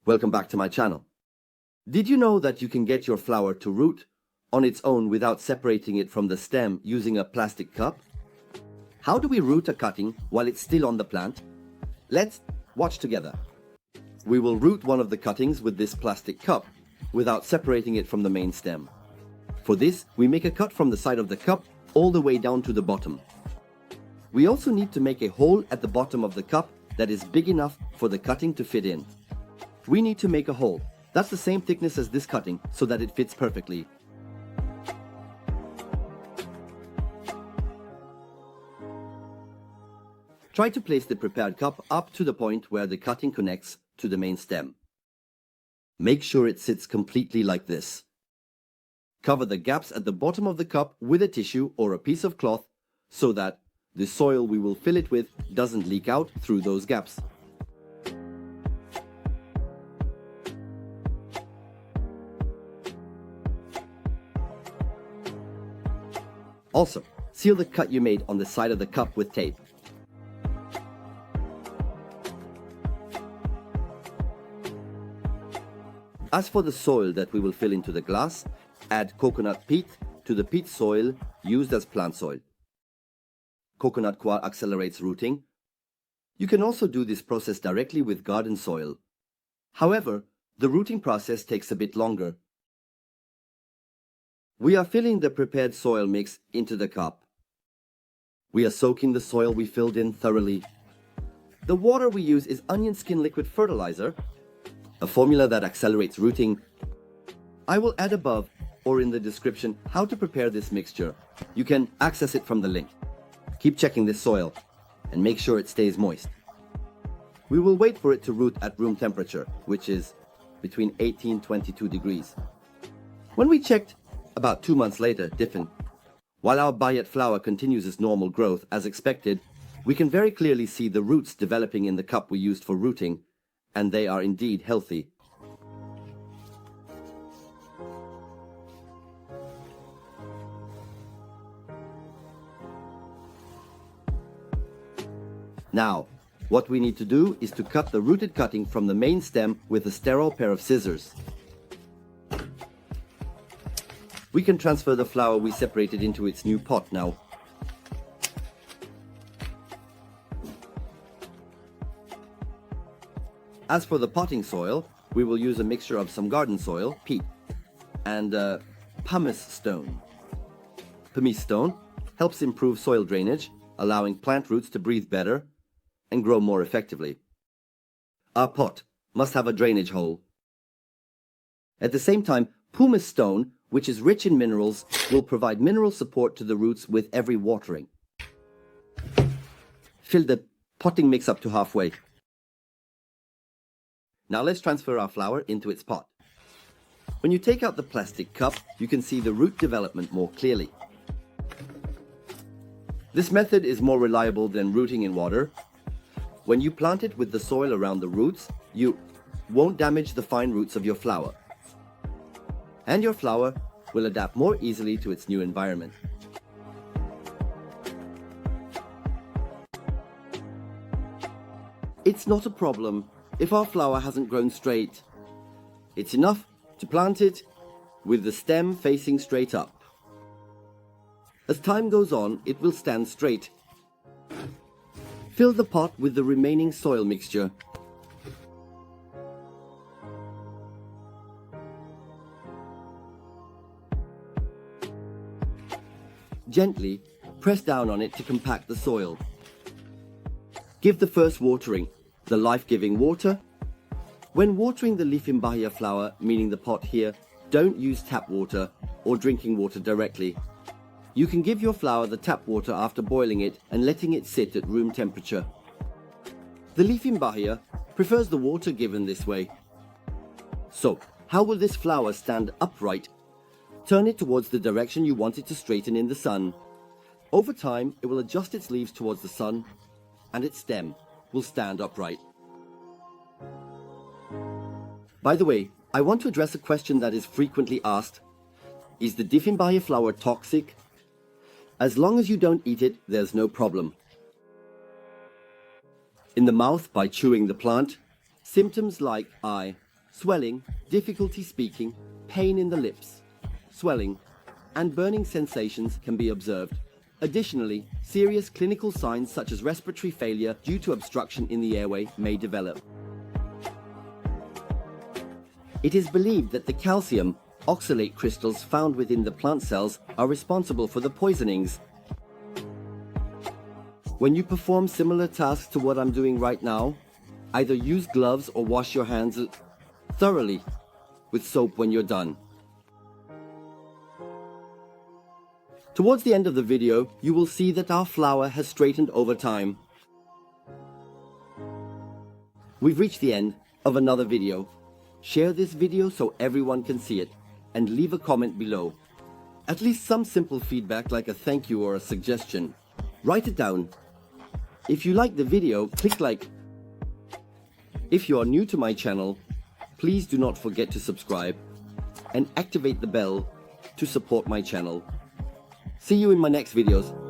Welcome back to my channel. Did you know that you can get your flower to root on its own without separating it from the stem using a plastic cup? How do we root a cutting while it's still on the plant? Let's watch together. We will root one of the cuttings with this plastic cup without separating it from the main stem. For this, we make a cut from the side of the cup all the way down to the bottom. We also need to make a hole at the bottom of the cup that is big enough for the cutting to fit in. We need to make a hole that's the same thickness as this cutting so that it fits perfectly. Try to place the prepared cup up to the point where the cutting connects to the main stem. Make sure it sits completely like this. Cover the gaps at the bottom of the cup with a tissue or a piece of cloth so that the soil we will fill it with doesn't leak out through those gaps. Also, seal the cut you made on the side of the cup with tape. As for the soil that we will fill into the glass, add coconut peat to the peat soil used as plant soil. Coconut coir accelerates rooting. You can also do this process directly with garden soil. However, the rooting process takes a bit longer. We are filling the prepared soil mix into the cup. We are soaking the soil we filled in thoroughly. The water we use is onion skin liquid fertilizer, a formula that accelerates rooting. I will add above or in the description how to prepare this mixture. You can access it from the link. Keep checking this soil and make sure it stays moist. We will wait for it to root at room temperature, which is between 18 and 22 degrees. When we checked about 2 months later, while our bayat flower continues its normal growth as expected, we can very clearly see the roots developing in the cup we used for rooting, and they are indeed healthy. Now, what we need to do is to cut the rooted cutting from the main stem with a sterile pair of scissors. We can transfer the flower we separated into its new pot now. As for the potting soil, we will use a mixture of some garden soil, peat, and pumice stone. Pumice stone helps improve soil drainage, allowing plant roots to breathe better and grow more effectively. Our pot must have a drainage hole. At the same time, pumice stone, which is rich in minerals, will provide mineral support to the roots with every watering. Fill the potting mix up to halfway. Now let's transfer our flower into its pot. When you take out the plastic cup, you can see the root development more clearly. This method is more reliable than rooting in water. When you plant it with the soil around the roots, you won't damage the fine roots of your flower. And your flower will adapt more easily to its new environment. It's not a problem if our flower hasn't grown straight. It's enough to plant it with the stem facing straight up. As time goes on, it will stand straight. Fill the pot with the remaining soil mixture. Gently press down on it to compact the soil. Give the first watering, the life-giving water. When watering the Difenbahia flower, meaning the pot here, don't use tap water or drinking water directly. You can give your flower the tap water after boiling it and letting it sit at room temperature. The Difenbahia prefers the water given this way. So, how will this flower stand upright? Turn it towards the direction you want it to straighten in the sun. Over time, it will adjust its leaves towards the sun, and its stem will stand upright. By the way, I want to address a question that is frequently asked. Is the Difenbahia flower toxic? As long as you don't eat it, there's no problem. In the mouth by chewing the plant, symptoms like eye, swelling, difficulty speaking, pain in the lips, swelling, and burning sensations can be observed. Additionally, serious clinical signs such as respiratory failure due to obstruction in the airway may develop. It is believed that the calcium oxalate crystals found within the plant cells are responsible for the poisonings. When you perform similar tasks to what I'm doing right now, either use gloves or wash your hands thoroughly with soap when you're done. Towards the end of the video, you will see that our flower has straightened over time. We've reached the end of another video. Share this video so everyone can see it, and leave a comment below. At least some simple feedback like a thank you or a suggestion. Write it down. If you like the video, click like. If you are new to my channel, please do not forget to subscribe and activate the bell to support my channel. See you in my next videos.